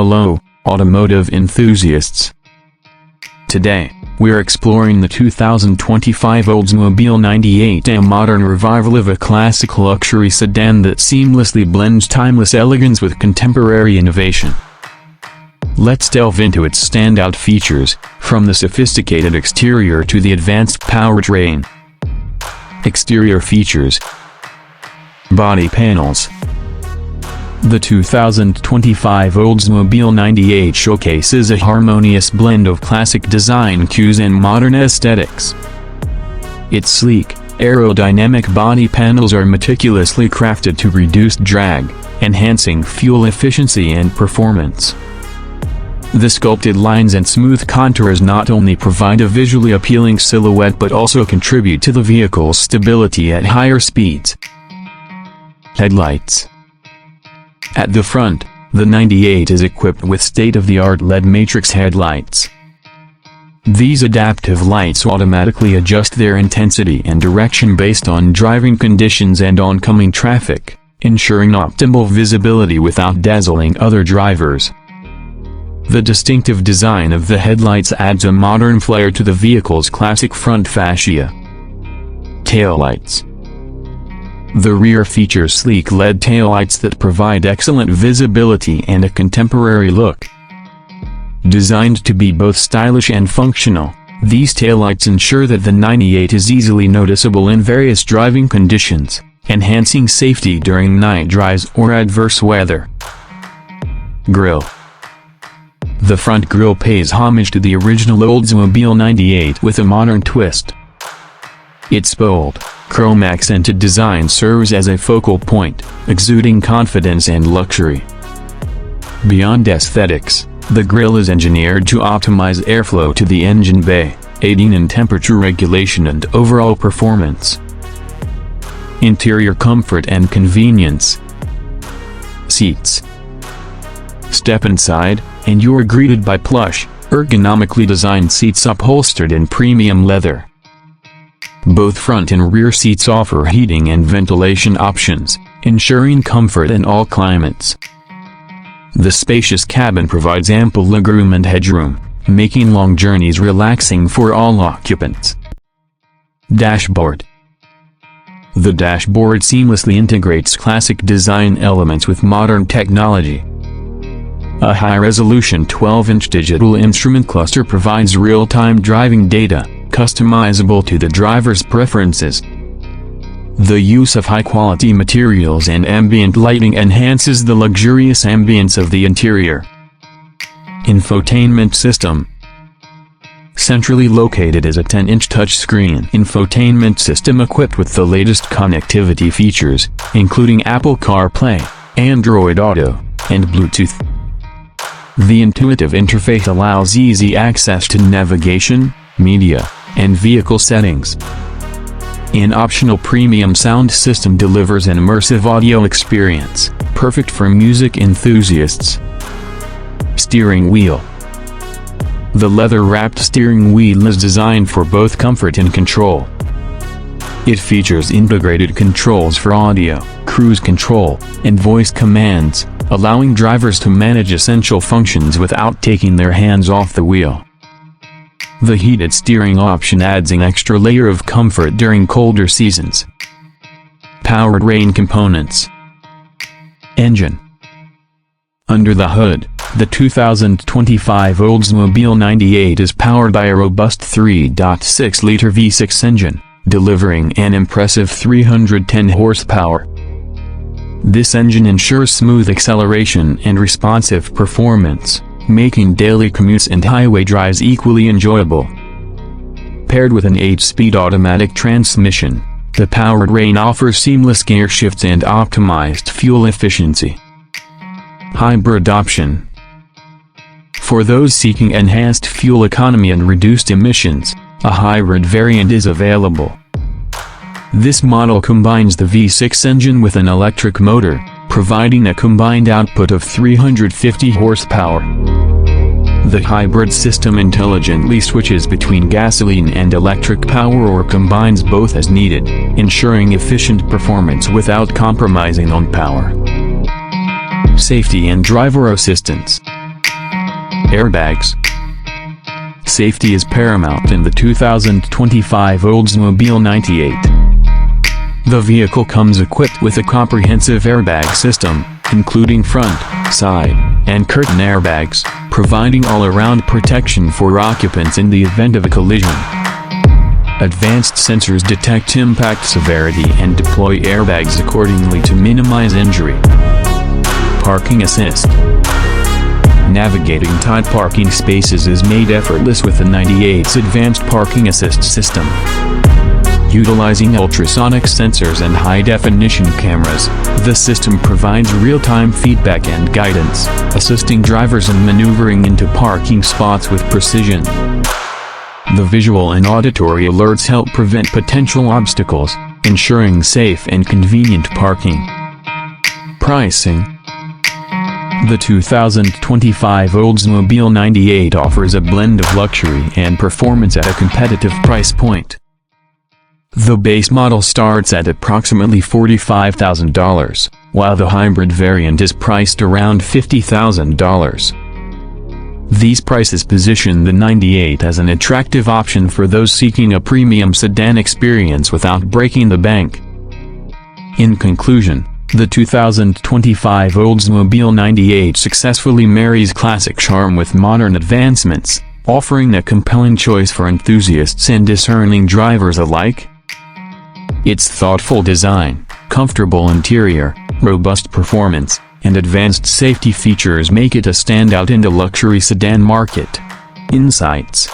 Hello, automotive enthusiasts. Today, we're exploring the 2025 Oldsmobile 98, a modern revival of a classic luxury sedan that seamlessly blends timeless elegance with contemporary innovation. Let's delve into its standout features, from the sophisticated exterior to the advanced powertrain. Exterior features. Body panels. The 2025 Oldsmobile 98 showcases a harmonious blend of classic design cues and modern aesthetics. Its sleek, aerodynamic body panels are meticulously crafted to reduce drag, enhancing fuel efficiency and performance. The sculpted lines and smooth contours not only provide a visually appealing silhouette but also contribute to the vehicle's stability at higher speeds. Headlights. At the front, the 98 is equipped with state-of-the-art LED matrix headlights. These adaptive lights automatically adjust their intensity and direction based on driving conditions and oncoming traffic, ensuring optimal visibility without dazzling other drivers. The distinctive design of the headlights adds a modern flair to the vehicle's classic front fascia. Taillights. The rear features sleek LED taillights that provide excellent visibility and a contemporary look. Designed to be both stylish and functional, these taillights ensure that the 98 is easily noticeable in various driving conditions, enhancing safety during night drives or adverse weather. Grille. The front grille pays homage to the original Oldsmobile 98 with a modern twist. Its bold, chrome-accented design serves as a focal point, exuding confidence and luxury. Beyond aesthetics, the grille is engineered to optimize airflow to the engine bay, aiding in temperature regulation and overall performance. Interior comfort and convenience. Seats. Step inside, and you're greeted by plush, ergonomically designed seats upholstered in premium leather. Both front and rear seats offer heating and ventilation options, ensuring comfort in all climates. The spacious cabin provides ample legroom and headroom, making long journeys relaxing for all occupants. Dashboard. The dashboard seamlessly integrates classic design elements with modern technology. A high-resolution 12-inch digital instrument cluster provides real-time driving data, customizable to the driver's preferences. The use of high-quality materials and ambient lighting enhances the luxurious ambience of the interior. Infotainment system. Centrally located is a 10-inch touchscreen infotainment system equipped with the latest connectivity features, including Apple CarPlay, Android Auto, and Bluetooth. The intuitive interface allows easy access to navigation, media, and vehicle settings. An optional premium sound system delivers an immersive audio experience, perfect for music enthusiasts. Steering wheel. The leather-wrapped steering wheel is designed for both comfort and control. It features integrated controls for audio, cruise control, and voice commands, allowing drivers to manage essential functions without taking their hands off the wheel. The heated steering option adds an extra layer of comfort during colder seasons. Powertrain components. Engine. Under the hood, the 2025 Oldsmobile 98 is powered by a robust 3.6-liter V6 engine, delivering an impressive 310 horsepower. This engine ensures smooth acceleration and responsive performance, making daily commutes and highway drives equally enjoyable. Paired with an 8-speed automatic transmission, the powertrain offers seamless gear shifts and optimized fuel efficiency. Hybrid option. For those seeking enhanced fuel economy and reduced emissions, a hybrid variant is available. This model combines the V6 engine with an electric motor, providing a combined output of 350 horsepower. The hybrid system intelligently switches between gasoline and electric power or combines both as needed, ensuring efficient performance without compromising on power. Safety and driver assistance. Airbags. Safety is paramount in the 2025 Oldsmobile 98. The vehicle comes equipped with a comprehensive airbag system, including front, side, and curtain airbags, providing all-around protection for occupants in the event of a collision. Advanced sensors detect impact severity and deploy airbags accordingly to minimize injury. Parking assist. Navigating tight parking spaces is made effortless with the 98's advanced parking assist system. Utilizing ultrasonic sensors and high-definition cameras, the system provides real-time feedback and guidance, assisting drivers in maneuvering into parking spots with precision. The visual and auditory alerts help prevent potential obstacles, ensuring safe and convenient parking. Pricing. The 2025 Oldsmobile 98 offers a blend of luxury and performance at a competitive price point. The base model starts at approximately $45,000, while the hybrid variant is priced around $50,000. These prices position the 98 as an attractive option for those seeking a premium sedan experience without breaking the bank. In conclusion, the 2025 Oldsmobile 98 successfully marries classic charm with modern advancements, offering a compelling choice for enthusiasts and discerning drivers alike. Its thoughtful design, comfortable interior, robust performance, and advanced safety features make it a standout in the luxury sedan market. Insights.